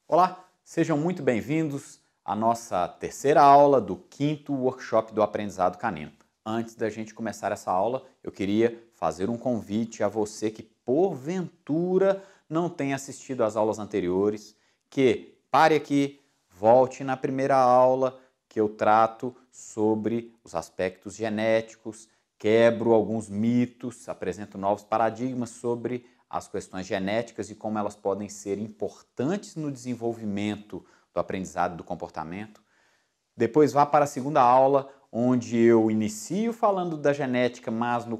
Olá, sejam muito bem-vindos à nossa terceira aula do quinto workshop do aprendizado canino. Antes da gente começar essa aula, eu queria fazer um convite a você que porventura não tenha assistido às aulas anteriores, que pare aqui, volte na primeira aula que eu trato sobre os aspectos genéticos, quebro alguns mitos, apresento novos paradigmas sobre as questões genéticas e como elas podem ser importantes no desenvolvimento do aprendizado do comportamento. Depois vá para a segunda aula, onde eu inicio falando da genética, mas no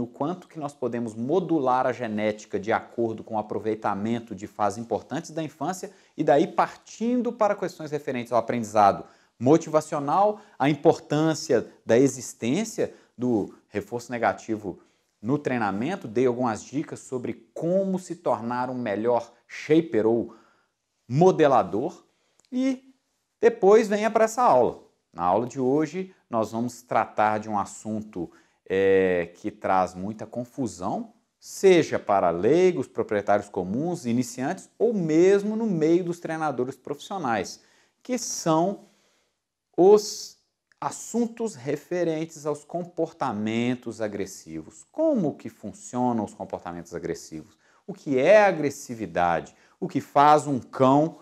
quanto que nós podemos modular a genética de acordo com o aproveitamento de fases importantes da infância e daí partindo para questões referentes ao aprendizado motivacional, a importância da existência do reforço negativo no treinamento, dei algumas dicas sobre como se tornar um melhor shaper ou modelador e depois venha para essa aula. Na aula de hoje nós vamos tratar de um assunto que traz muita confusão, seja para leigos, proprietários comuns, iniciantes ou mesmo no meio dos treinadores profissionais, que são os assuntos referentes aos comportamentos agressivos. Como que funcionam os comportamentos agressivos? O que é agressividade? O que faz um cão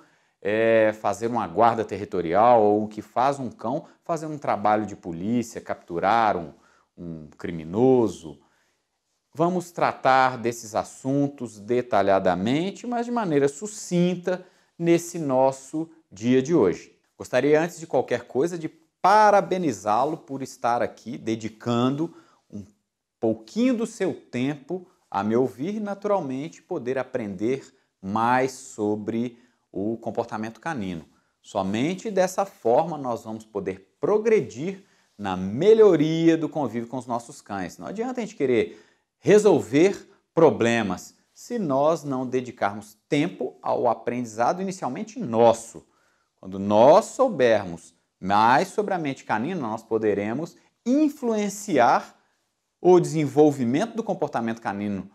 fazer uma guarda territorial ou o que faz um cão fazer um trabalho de polícia, capturar um criminoso? Vamos tratar desses assuntos detalhadamente, mas de maneira sucinta nesse nosso dia de hoje. Gostaria, antes de qualquer coisa, de parabenizá-lo por estar aqui dedicando um pouquinho do seu tempo a me ouvir e, naturalmente, poder aprender mais sobre o comportamento canino. Somente dessa forma nós vamos poder progredir na melhoria do convívio com os nossos cães. Não adianta a gente querer resolver problemas se nós não dedicarmos tempo ao aprendizado inicialmente nosso. Quando nós soubermos mais sobre a mente canina, nós poderemos influenciar o desenvolvimento do comportamento canino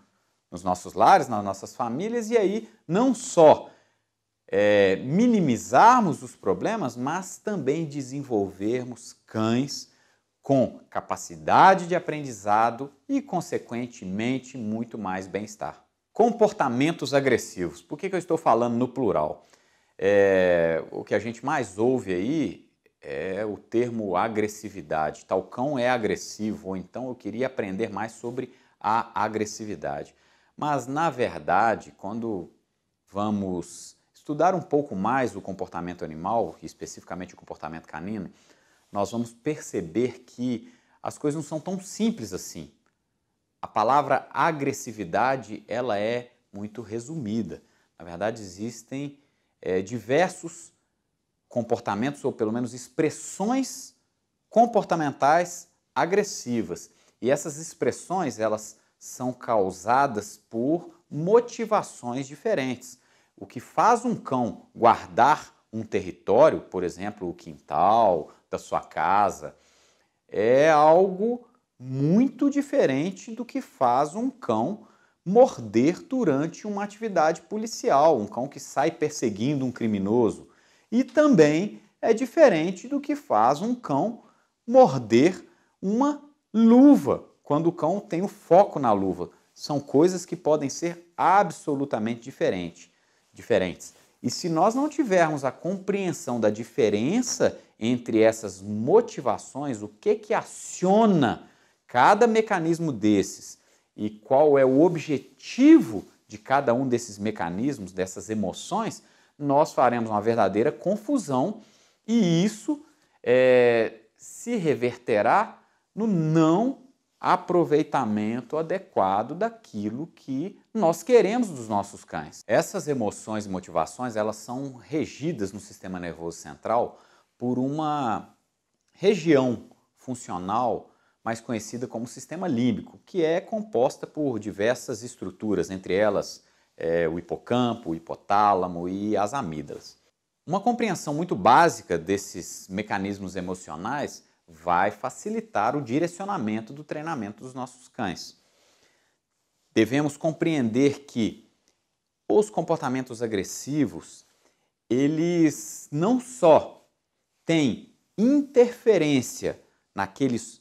nos nossos lares, nas nossas famílias, e aí não só minimizarmos os problemas, mas também desenvolvermos cães com capacidade de aprendizado e, consequentemente, muito mais bem-estar. Comportamentos agressivos. Por que eu estou falando no plural? O que a gente mais ouve aí é o termo agressividade. Tal cão é agressivo, ou então eu queria aprender mais sobre a agressividade. Mas, na verdade, quando vamos estudar um pouco mais o comportamento animal, especificamente o comportamento canino, nós vamos perceber que as coisas não são tão simples assim. A palavra agressividade, ela é muito resumida. Na verdade, existem diversos comportamentos, ou pelo menos expressões comportamentais agressivas. E essas expressões, elas são causadas por motivações diferentes. O que faz um cão guardar um território, por exemplo, o quintal da sua casa, é algo muito diferente do que faz um cão morder durante uma atividade policial, um cão que sai perseguindo um criminoso. E também é diferente do que faz um cão morder uma luva, quando o cão tem o foco na luva. São coisas que podem ser absolutamente diferentes. E se nós não tivermos a compreensão da diferença entre essas motivações, o que aciona cada mecanismo desses e qual é o objetivo de cada um desses mecanismos, dessas emoções, nós faremos uma verdadeira confusão e isso se reverterá no não aproveitamento adequado daquilo que nós queremos dos nossos cães. Essas emoções e motivações, elas são regidas no sistema nervoso central por uma região funcional mais conhecida como sistema límbico, que é composta por diversas estruturas, entre elas o hipocampo, o hipotálamo e as amígdalas. Uma compreensão muito básica desses mecanismos emocionais vai facilitar o direcionamento do treinamento dos nossos cães. Devemos compreender que os comportamentos agressivos, eles não só têm interferência naqueles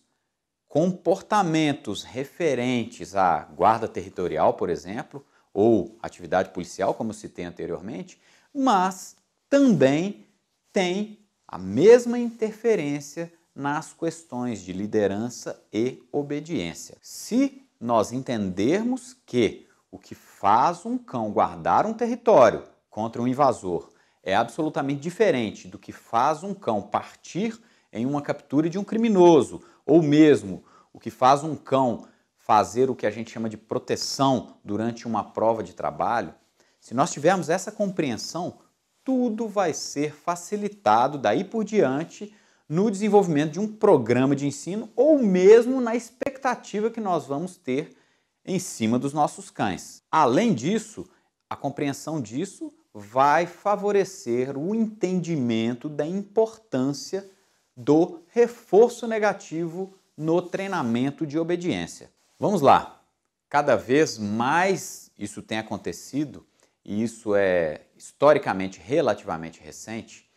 comportamentos referentes à guarda territorial, por exemplo, ou atividade policial, como eu citei anteriormente, mas também tem a mesma interferência nas questões de liderança e obediência. Se nós entendermos que o que faz um cão guardar um território contra um invasor é absolutamente diferente do que faz um cão partir em uma captura de um criminoso, ou mesmo o que faz um cão fazer o que a gente chama de proteção durante uma prova de trabalho, se nós tivermos essa compreensão, tudo vai ser facilitado daí por diante no desenvolvimento de um programa de ensino ou mesmo na expectativa que nós vamos ter em cima dos nossos cães. Além disso, a compreensão disso vai favorecer o entendimento da importância do reforço negativo no treinamento de obediência. Vamos lá, cada vez mais isso tem acontecido, e isso é historicamente relativamente recente.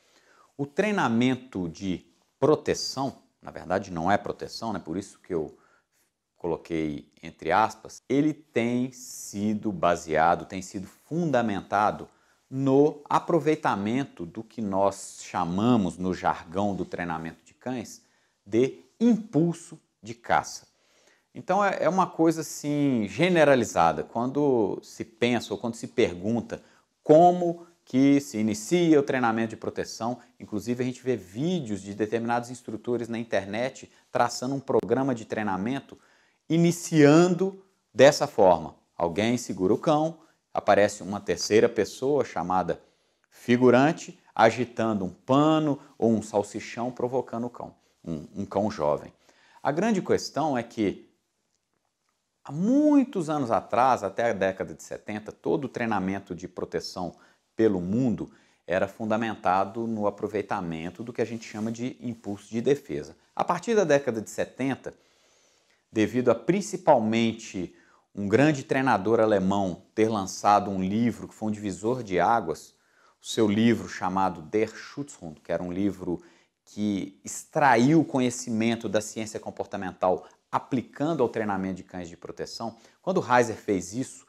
O treinamento de proteção, na verdade não é proteção, né? Por isso que eu coloquei entre aspas, ele tem sido baseado, tem sido fundamentado no aproveitamento do que nós chamamos no jargão do treinamento de cães de impulso de caça. Então é uma coisa assim generalizada, quando se pensa ou quando se pergunta como que se inicia o treinamento de proteção, inclusive a gente vê vídeos de determinados instrutores na internet traçando um programa de treinamento iniciando dessa forma. Alguém segura o cão, aparece uma terceira pessoa chamada figurante agitando um pano ou um salsichão provocando o cão, um cão jovem. A grande questão é que há muitos anos atrás, até a década de 70, todo o treinamento de proteção pelo mundo era fundamentado no aproveitamento do que a gente chama de impulso de defesa. A partir da década de 70, devido a principalmente um grande treinador alemão ter lançado um livro que foi um divisor de águas, o seu livro chamado Der Schutzhund, que era um livro que extraiu o conhecimento da ciência comportamental aplicando ao treinamento de cães de proteção. Quando Reiser fez isso,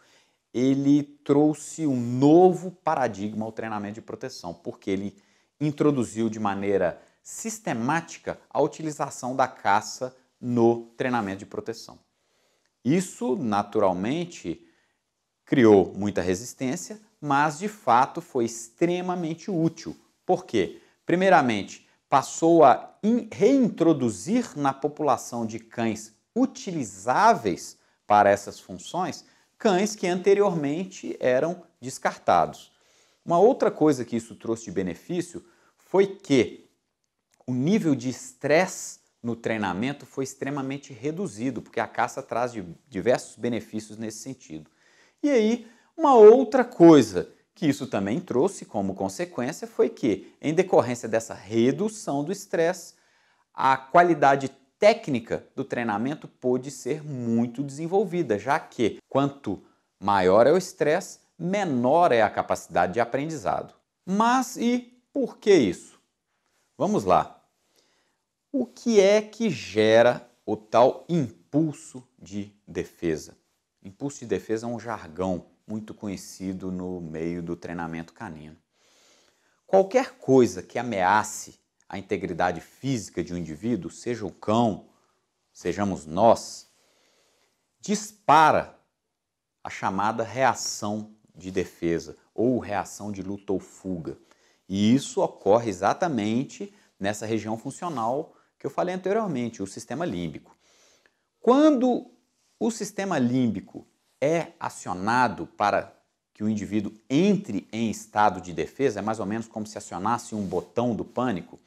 ele trouxe um novo paradigma ao treinamento de proteção, porque ele introduziu de maneira sistemática a utilização da caça no treinamento de proteção. Isso, naturalmente, criou muita resistência, mas, de fato, foi extremamente útil. Por quê? Primeiramente, passou a reintroduzir na população de cães utilizáveis para essas funções, cães que anteriormente eram descartados. Uma outra coisa que isso trouxe de benefício foi que o nível de estresse no treinamento foi extremamente reduzido, porque a caça traz diversos benefícios nesse sentido. E aí, uma outra coisa que isso também trouxe como consequência foi que, em decorrência dessa redução do estresse, a qualidade técnica do treinamento pôde ser muito desenvolvida, já que quanto maior é o estresse, menor é a capacidade de aprendizado. Mas e por que isso? Vamos lá. O que é que gera o tal impulso de defesa? Impulso de defesa é um jargão muito conhecido no meio do treinamento canino. Qualquer coisa que ameace a integridade física de um indivíduo, seja o cão, sejamos nós, dispara a chamada reação de defesa ou reação de luta ou fuga. E isso ocorre exatamente nessa região funcional que eu falei anteriormente, o sistema límbico. Quando o sistema límbico é acionado para que o indivíduo entre em estado de defesa, é mais ou menos como se acionasse um botão do pânico,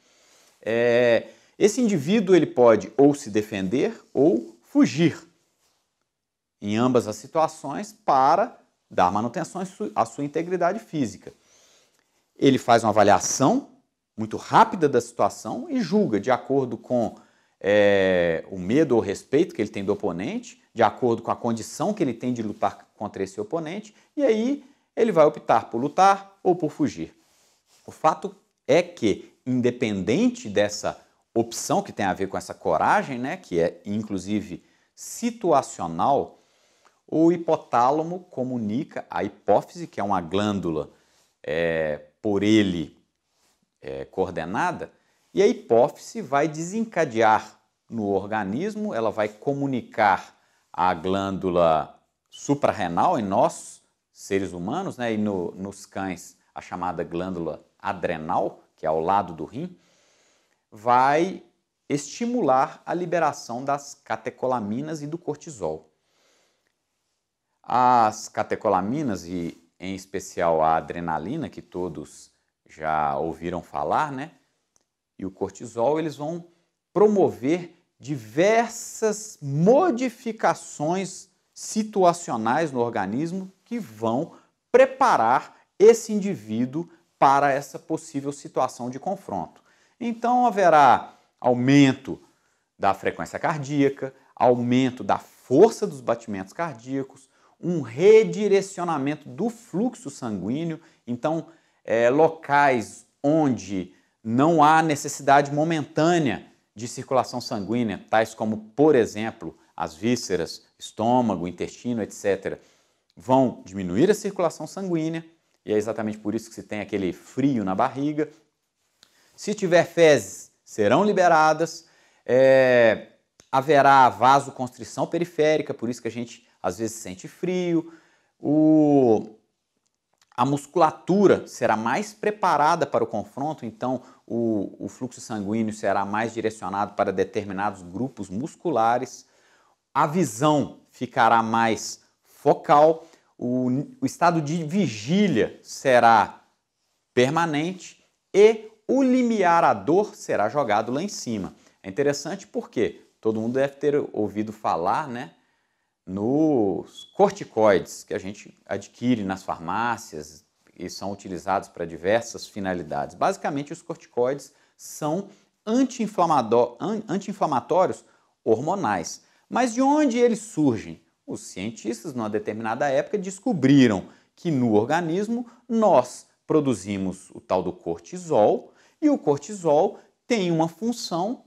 esse indivíduo ele pode ou se defender ou fugir em ambas as situações para dar manutenção à sua integridade física. Ele faz uma avaliação muito rápida da situação e julga de acordo com o medo ou respeito que ele tem do oponente, de acordo com a condição que ele tem de lutar contra esse oponente, e aí ele vai optar por lutar ou por fugir. O fato é que, independente dessa opção que tem a ver com essa coragem, né, que é inclusive situacional, o hipotálamo comunica à hipófise, que é uma glândula por ele coordenada, e a hipófise vai desencadear no organismo, ela vai comunicar à glândula suprarrenal, em nós, seres humanos, né, e nos cães, a chamada glândula adrenal, que é ao lado do rim, vai estimular a liberação das catecolaminas e do cortisol. As catecolaminas, e em especial a adrenalina, que todos já ouviram falar, né? E o cortisol, eles vão promover diversas modificações situacionais no organismo que vão preparar esse indivíduo para essa possível situação de confronto. Então haverá aumento da frequência cardíaca, aumento da força dos batimentos cardíacos, um redirecionamento do fluxo sanguíneo. Então, locais onde não há necessidade momentânea de circulação sanguínea, tais como, por exemplo, as vísceras, estômago, intestino, etc., vão diminuir a circulação sanguínea, e é exatamente por isso que se tem aquele frio na barriga. Se tiver fezes, serão liberadas, haverá vasoconstrição periférica, por isso que a gente às vezes sente frio, a musculatura será mais preparada para o confronto, então o fluxo sanguíneo será mais direcionado para determinados grupos musculares, a visão ficará mais focal, o estado de vigília será permanente e o limiar à dor será jogado lá em cima. É interessante porque todo mundo deve ter ouvido falar, né, nos corticoides que a gente adquire nas farmácias e são utilizados para diversas finalidades. Basicamente, os corticoides são anti-inflamatórios hormonais. Mas de onde eles surgem? Os cientistas, numa determinada época, descobriram que no organismo nós produzimos o tal do cortisol, e o cortisol tem uma função,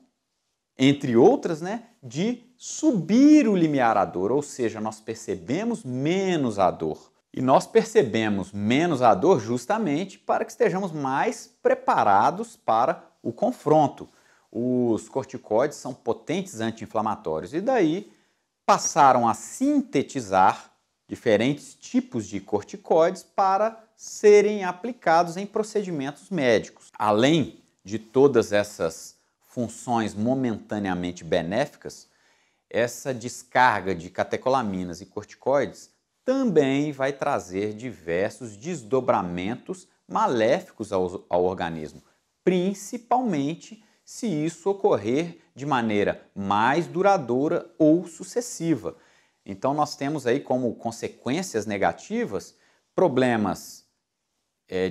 entre outras, né, de subir o limiar à dor, ou seja, nós percebemos menos a dor. E nós percebemos menos a dor justamente para que estejamos mais preparados para o confronto. Os corticoides são potentes anti-inflamatórios e daí passaram a sintetizar diferentes tipos de corticoides para serem aplicados em procedimentos médicos. Além de todas essas funções momentaneamente benéficas, essa descarga de catecolaminas e corticoides também vai trazer diversos desdobramentos maléficos ao organismo, principalmente se isso ocorrer de maneira mais duradoura ou sucessiva. Então nós temos aí como consequências negativas problemas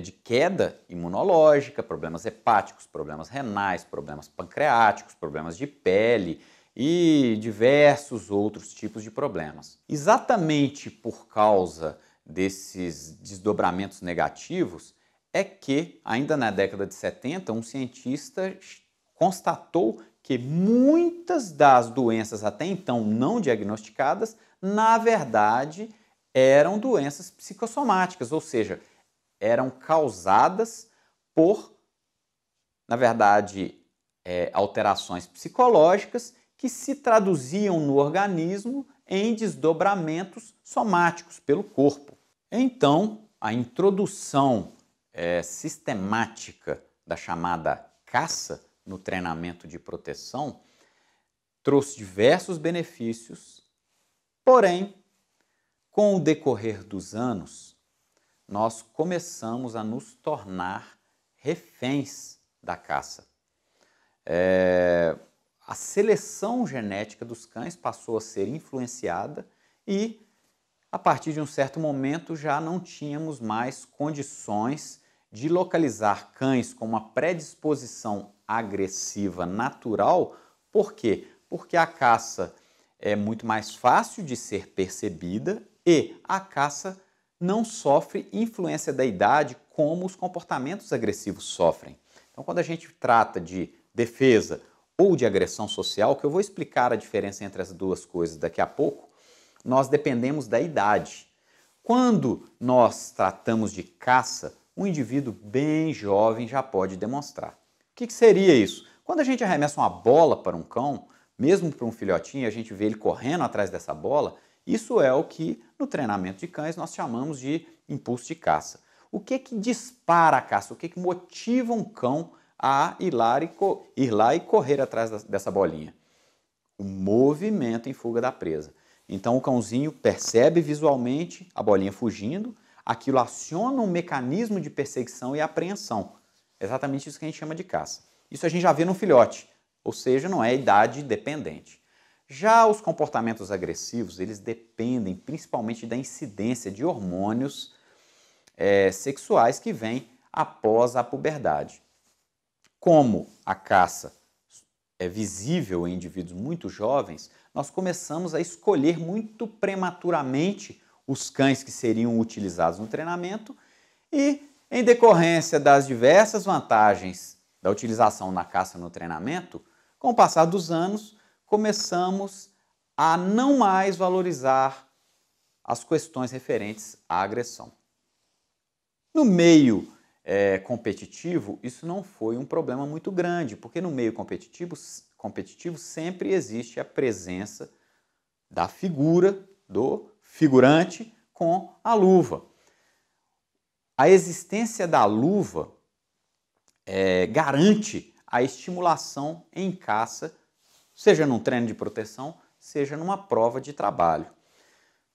de queda imunológica, problemas hepáticos, problemas renais, problemas pancreáticos, problemas de pele e diversos outros tipos de problemas. Exatamente por causa desses desdobramentos negativos é que, ainda na década de 70, um cientista constatou que muitas das doenças até então não diagnosticadas, na verdade, eram doenças psicossomáticas, ou seja, eram causadas por, na verdade, alterações psicológicas que se traduziam no organismo em desdobramentos somáticos pelo corpo. Então, a introdução sistemática da chamada caça no treinamento de proteção trouxe diversos benefícios, porém, com o decorrer dos anos, nós começamos a nos tornar reféns da caça. A seleção genética dos cães passou a ser influenciada e, a partir de um certo momento, já não tínhamos mais condições de localizar cães com uma predisposição agressiva natural. Por quê? Porque a caça é muito mais fácil de ser percebida e a caça não sofre influência da idade como os comportamentos agressivos sofrem. Então, quando a gente trata de defesa ou de agressão social, que eu vou explicar a diferença entre as duas coisas daqui a pouco, nós dependemos da idade. Quando nós tratamos de caça, um indivíduo bem jovem já pode demonstrar. O que seria isso? Quando a gente arremessa uma bola para um cão, mesmo para um filhotinho, a gente vê ele correndo atrás dessa bola, isso é o que no treinamento de cães nós chamamos de impulso de caça. O que dispara a caça? O que motiva um cão a ir lá e correr atrás dessa bolinha? O movimento em fuga da presa. Então o cãozinho percebe visualmente a bolinha fugindo, aquilo aciona um mecanismo de perseguição e apreensão. Exatamente isso que a gente chama de caça. Isso a gente já vê no filhote, ou seja, não é idade dependente. Já os comportamentos agressivos, eles dependem principalmente da incidência de hormônios sexuais que vêm após a puberdade. Como a caça é visível em indivíduos muito jovens, nós começamos a escolher muito prematuramente os cães que seriam utilizados no treinamento e, em decorrência das diversas vantagens da utilização na caça no treinamento, com o passar dos anos, começamos a não mais valorizar as questões referentes à agressão. No meio competitivo, isso não foi um problema muito grande, porque no meio competitivo sempre existe a presença da figura, do figurante com a luva. A existência da luva garante a estimulação em caça, seja num treino de proteção, seja numa prova de trabalho.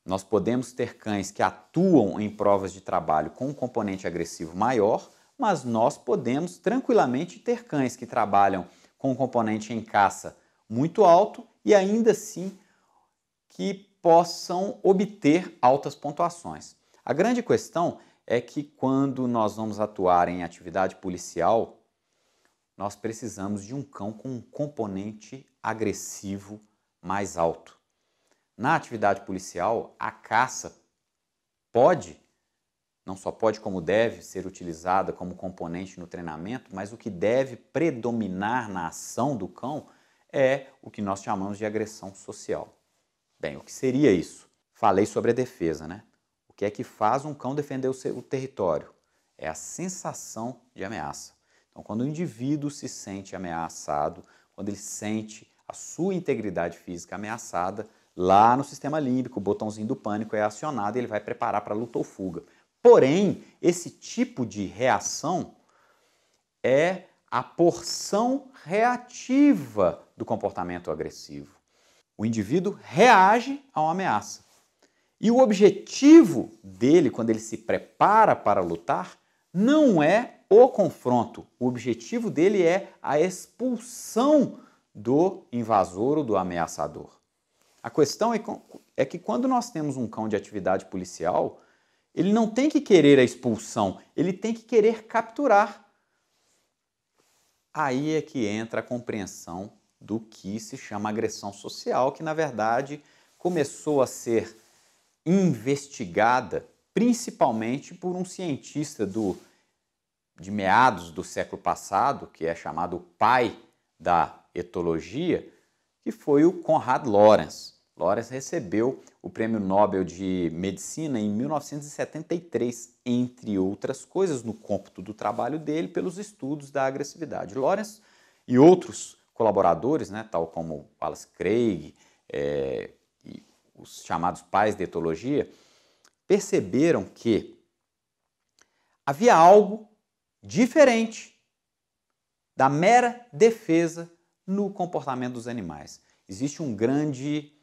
Nós podemos ter cães que atuam em provas de trabalho com um componente agressivo maior, mas nós podemos tranquilamente ter cães que trabalham com um componente em caça muito alto e ainda assim que possam obter altas pontuações. A grande questão é que quando nós vamos atuar em atividade policial, nós precisamos de um cão com um componente agressivo mais alto. Na atividade policial, a caça não só pode como deve ser utilizada como componente no treinamento, mas o que deve predominar na ação do cão é o que nós chamamos de agressão social. Bem, o que seria isso? Falei sobre a defesa, né? O que é que faz um cão defender o território? É a sensação de ameaça. Então, quando o indivíduo se sente ameaçado, quando ele sente a sua integridade física ameaçada, lá no sistema límbico, o botãozinho do pânico é acionado e ele vai preparar para luta ou fuga. Porém, esse tipo de reação é a porção reativa do comportamento agressivo. O indivíduo reage a uma ameaça. E o objetivo dele, quando ele se prepara para lutar, não é o confronto. O objetivo dele é a expulsão do invasor ou do ameaçador. A questão é que quando nós temos um cão de atividade policial, ele não tem que querer a expulsão, ele tem que querer capturar. Aí é que entra a compreensão do que se chama agressão social, que na verdade começou a ser investigada principalmente por um cientista de meados do século passado, que é chamado pai da etologia, que foi o Konrad Lorenz. Lorenz recebeu o Prêmio Nobel de Medicina em 1973, entre outras coisas, no cômputo do trabalho dele, pelos estudos da agressividade. Lorenz e outros colaboradores, né, tal como Wallace Craig e os chamados pais da etologia, perceberam que havia algo diferente da mera defesa no comportamento dos animais. Existe um grande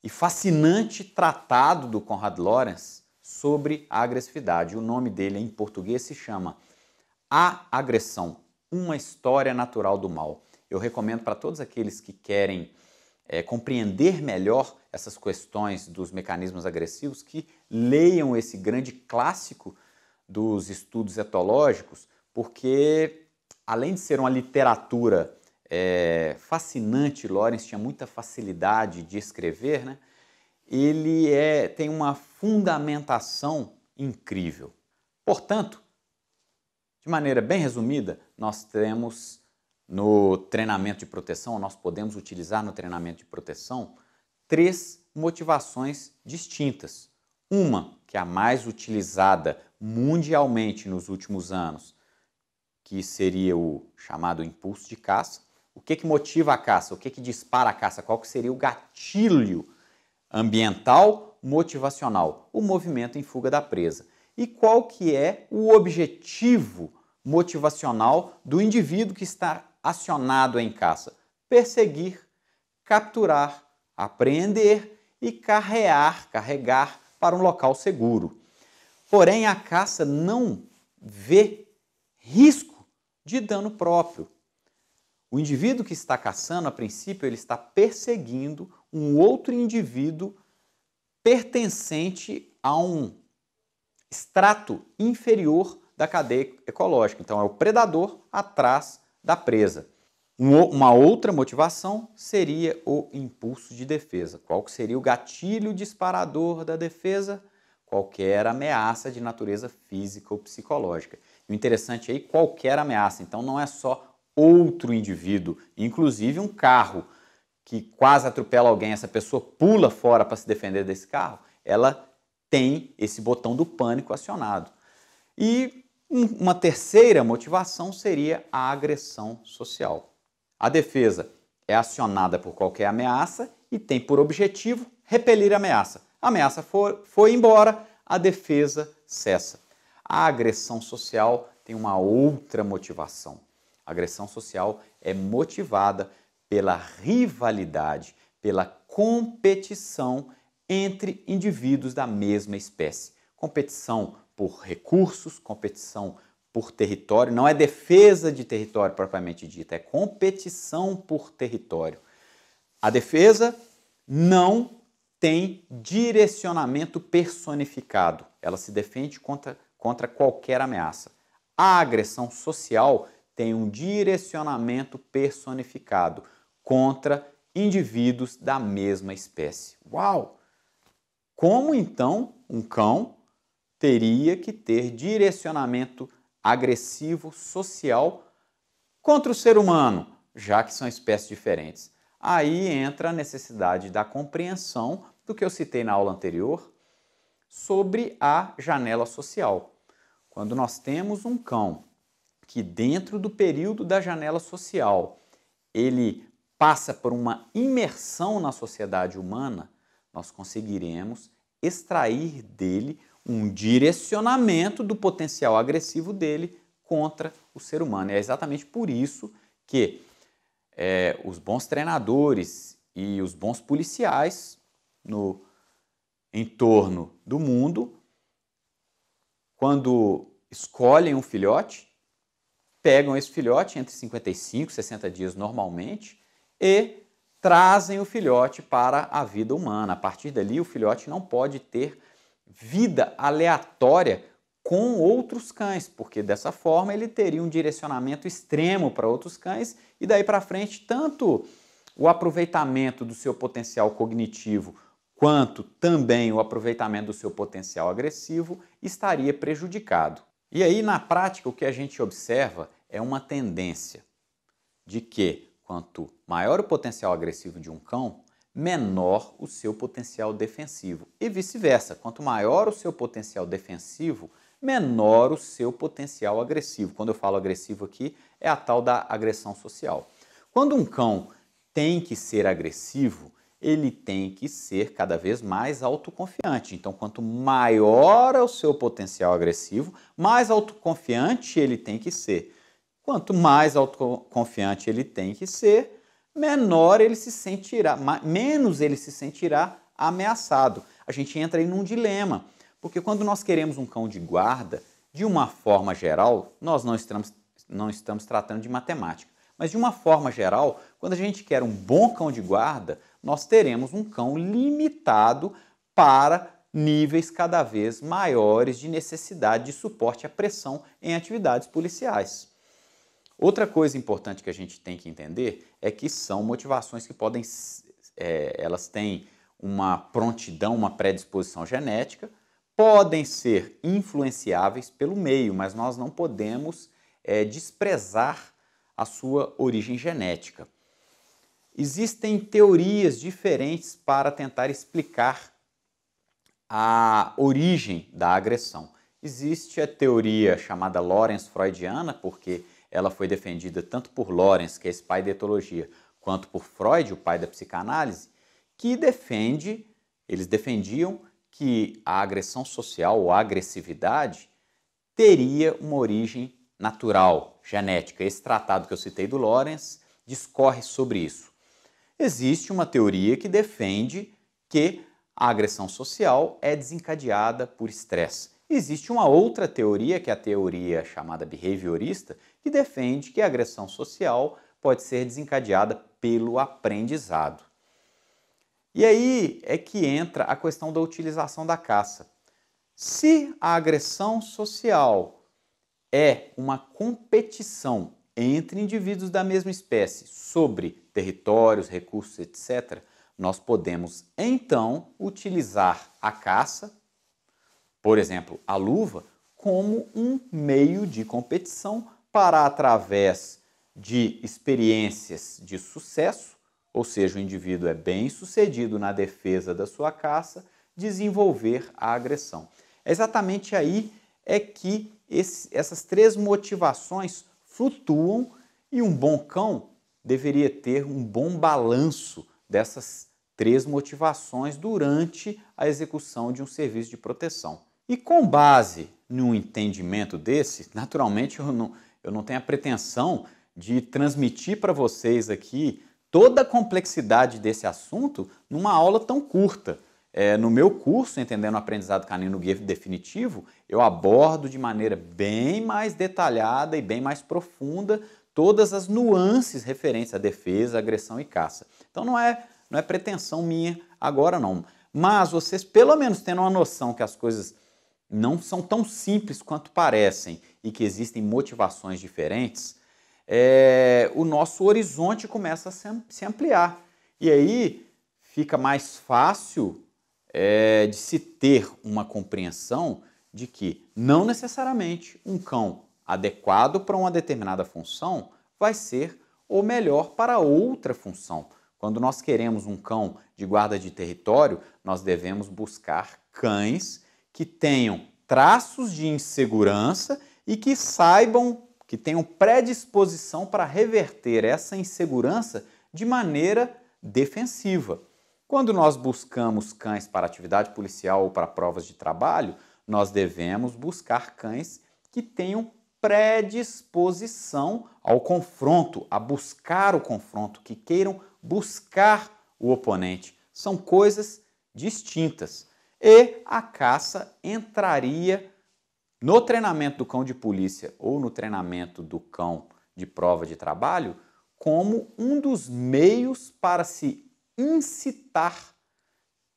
e fascinante tratado do Konrad Lorenz sobre a agressividade. O nome dele em português se chama A Agressão, uma história natural do mal. Eu recomendo para todos aqueles que querem compreender melhor essas questões dos mecanismos agressivos que leiam esse grande clássico dos estudos etológicos, porque além de ser uma literatura fascinante, Lorenz tinha muita facilidade de escrever, né? Ele tem uma fundamentação incrível. Portanto, de maneira bem resumida, nós temos no treinamento de proteção, nós podemos utilizar no treinamento de proteção 3 motivações distintas. Uma, que é a mais utilizada mundialmente nos últimos anos, que seria o chamado impulso de caça. O que motiva a caça? O que dispara a caça? Qual que seria o gatilho ambiental motivacional? O movimento em fuga da presa. E qual que é o objetivo motivacional do indivíduo que está acionado em caça? Perseguir, capturar, apreender e carregar para um local seguro. Porém, a caça não vê risco de dano próprio. O indivíduo que está caçando, a princípio, ele está perseguindo um outro indivíduo pertencente a um estrato inferior da cadeia ecológica. Então, é o predador atrás da presa. Uma outra motivação seria o impulso de defesa. Qual seria o gatilho disparador da defesa? Qualquer ameaça de natureza física ou psicológica. O interessante aí, qualquer ameaça. Então, não é só outro indivíduo, inclusive um carro que quase atropela alguém, essa pessoa pula fora para se defender desse carro, ela tem esse botão do pânico acionado. E uma terceira motivação seria a agressão social. A defesa é acionada por qualquer ameaça e tem por objetivo repelir a ameaça. A ameaça foi embora, a defesa cessa. A agressão social tem uma outra motivação. A agressão social é motivada pela rivalidade, pela competição entre indivíduos da mesma espécie. Competição por recursos, competição por território. Não é defesa de território propriamente dita, é competição por território. A defesa não tem direcionamento personificado. Ela se defende contra qualquer ameaça. A agressão social tem um direcionamento personificado contra indivíduos da mesma espécie. Uau! Como então um cão teria que ter direcionamento agressivo social contra o ser humano, já que são espécies diferentes? Aí entra a necessidade da compreensão do que eu citei na aula anterior sobre a janela social. Quando nós temos um cão que dentro do período da janela social ele passa por uma imersão na sociedade humana, nós conseguiremos extrair dele um direcionamento do potencial agressivo dele contra o ser humano. E é exatamente por isso que os bons treinadores e os bons policiais no entorno do mundo, quando escolhem um filhote, pegam esse filhote entre 55 e 60 dias normalmente e trazem o filhote para a vida humana. A partir dali, o filhote não pode ter vida aleatória com outros cães, porque dessa forma ele teria um direcionamento extremo para outros cães e daí para frente tanto o aproveitamento do seu potencial cognitivo quanto também o aproveitamento do seu potencial agressivo estaria prejudicado. E aí, na prática, o que a gente observa é uma tendência de que, quanto maior o potencial agressivo de um cão, menor o seu potencial defensivo. E vice-versa, quanto maior o seu potencial defensivo, menor o seu potencial agressivo. Quando eu falo agressivo aqui, é a tal da agressão social. Quando um cão tem que ser agressivo, ele tem que ser cada vez mais autoconfiante. Então, quanto maior é o seu potencial agressivo, mais autoconfiante ele tem que ser. Quanto mais autoconfiante ele tem que ser, menos ele se sentirá ameaçado. A gente entra aí num dilema, porque quando nós queremos um cão de guarda, de uma forma geral, nós não estamos tratando de matemática, mas de uma forma geral, quando a gente quer um bom cão de guarda, nós teremos um cão limitado para níveis cada vez maiores de necessidade de suporte à pressão em atividades policiais. Outra coisa importante que a gente tem que entender é que são motivações que elas têm uma prontidão, uma predisposição genética, podem ser influenciáveis pelo meio, mas nós não podemos desprezar a sua origem genética. Existem teorias diferentes para tentar explicar a origem da agressão. Existe a teoria chamada Lorenz-Freudiana, porque ela foi defendida tanto por Lorenz, que é esse pai da etologia, quanto por Freud, o pai da psicanálise, que eles defendiam que a agressão social ou a agressividade teria uma origem natural, genética. Esse tratado que eu citei do Lorenz discorre sobre isso. Existe uma teoria que defende que a agressão social é desencadeada por estresse. Existe uma outra teoria, que é a teoria chamada behaviorista, que defende que a agressão social pode ser desencadeada pelo aprendizado. E aí é que entra a questão da utilização da caça. Se a agressão social é uma competição entre indivíduos da mesma espécie sobre territórios, recursos, etc., nós podemos então utilizar a caça, por exemplo, a luva, como um meio de competição para, através de experiências de sucesso, ou seja, o indivíduo é bem sucedido na defesa da sua caça, desenvolver a agressão. É exatamente aí que essas três motivações flutuam e um bom cão deveria ter um bom balanço dessas três motivações durante a execução de um serviço de proteção. E com base num entendimento desse, naturalmente eu não tenho a pretensão de transmitir para vocês aqui toda a complexidade desse assunto numa aula tão curta. No meu curso, Entendendo o Aprendizado Canino Guia Definitivo, eu abordo de maneira bem mais detalhada e bem mais profunda todas as nuances referentes à defesa, agressão e caça. Então não é pretensão minha agora não, mas vocês pelo menos tendo uma noção que as coisas não são tão simples quanto parecem e que existem motivações diferentes, o nosso horizonte começa a se ampliar. E aí fica mais fácil de se ter uma compreensão de que não necessariamente um cão adequado para uma determinada função vai ser o melhor para outra função. Quando nós queremos um cão de guarda de território, nós devemos buscar cães que tenham traços de insegurança e que que tenham predisposição para reverter essa insegurança de maneira defensiva. Quando nós buscamos cães para atividade policial ou para provas de trabalho, nós devemos buscar cães que tenham predisposição ao confronto, a buscar o confronto, que queiram buscar o oponente. São coisas distintas. E a caça entraria no treinamento do cão de polícia ou no treinamento do cão de prova de trabalho como um dos meios para se incitar,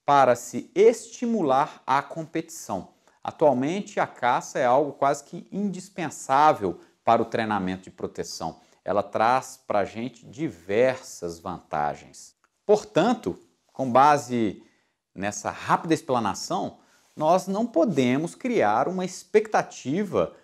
para se estimular à competição. Atualmente, a caça é algo quase que indispensável para o treinamento de proteção. Ela traz para a gente diversas vantagens. Portanto, com base nessa rápida explanação, nós não podemos criar uma expectativa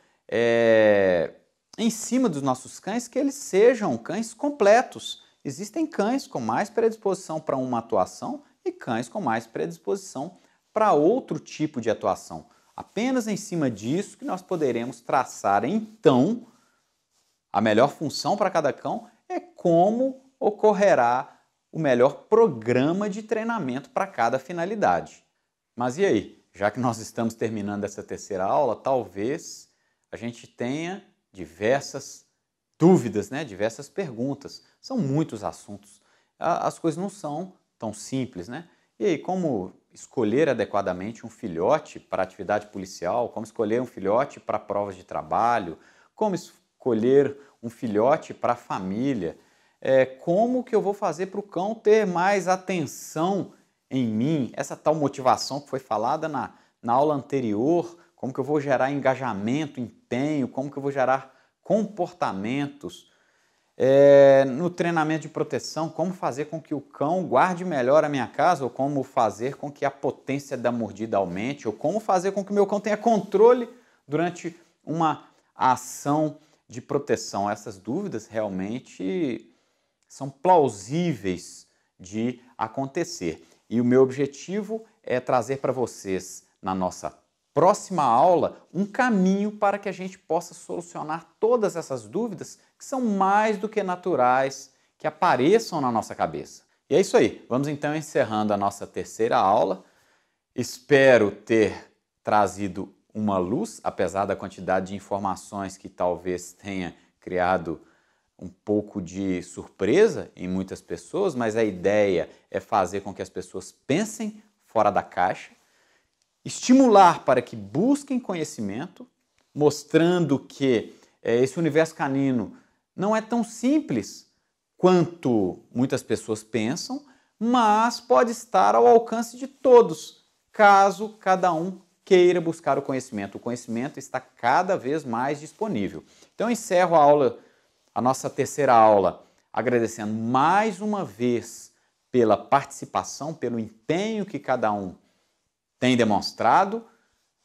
em cima dos nossos cães que eles sejam cães completos. Existem cães com mais predisposição para uma atuação e cães com mais predisposição para outro tipo de atuação. Apenas em cima disso que nós poderemos traçar, então, a melhor função para cada cão é como ocorrerá o melhor programa de treinamento para cada finalidade. Mas e aí? Já que nós estamos terminando essa terceira aula, talvez a gente tenha diversas dúvidas, né? Diversas perguntas. São muitos assuntos. As coisas não são tão simples, né? E aí, como escolher adequadamente um filhote para atividade policial? Como escolher um filhote para provas de trabalho? Como escolher um filhote para a família? Como que eu vou fazer para o cão ter mais atenção em mim? Essa tal motivação que foi falada na aula anterior, como que eu vou gerar engajamento, empenho, como que eu vou gerar comportamentos? no treinamento de proteção, como fazer com que o cão guarde melhor a minha casa, ou como fazer com que a potência da mordida aumente, ou como fazer com que o meu cão tenha controle durante uma ação de proteção. Essas dúvidas realmente são plausíveis de acontecer. E o meu objetivo é trazer para vocês, na nossa próxima aula, um caminho para que a gente possa solucionar todas essas dúvidas que são mais do que naturais, que apareçam na nossa cabeça. E é isso aí. Vamos então encerrando a nossa terceira aula. Espero ter trazido uma luz, apesar da quantidade de informações que talvez tenha criado um pouco de surpresa em muitas pessoas, mas a ideia é fazer com que as pessoas pensem fora da caixa, estimular para que busquem conhecimento, mostrando que esse universo canino não é tão simples quanto muitas pessoas pensam, mas pode estar ao alcance de todos, caso cada um queira buscar o conhecimento. O conhecimento está cada vez mais disponível. Então, eu encerro a nossa terceira aula, agradecendo mais uma vez pela participação, pelo empenho que cada um tem demonstrado,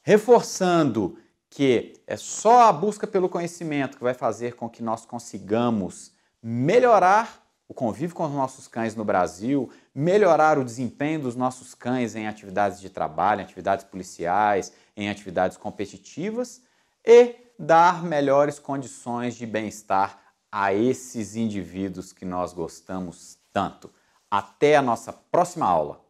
reforçando que é só a busca pelo conhecimento que vai fazer com que nós consigamos melhorar o convívio com os nossos cães no Brasil, melhorar o desempenho dos nossos cães em atividades de trabalho, em atividades policiais, em atividades competitivas e dar melhores condições de bem-estar a esses indivíduos que nós gostamos tanto. Até a nossa próxima aula!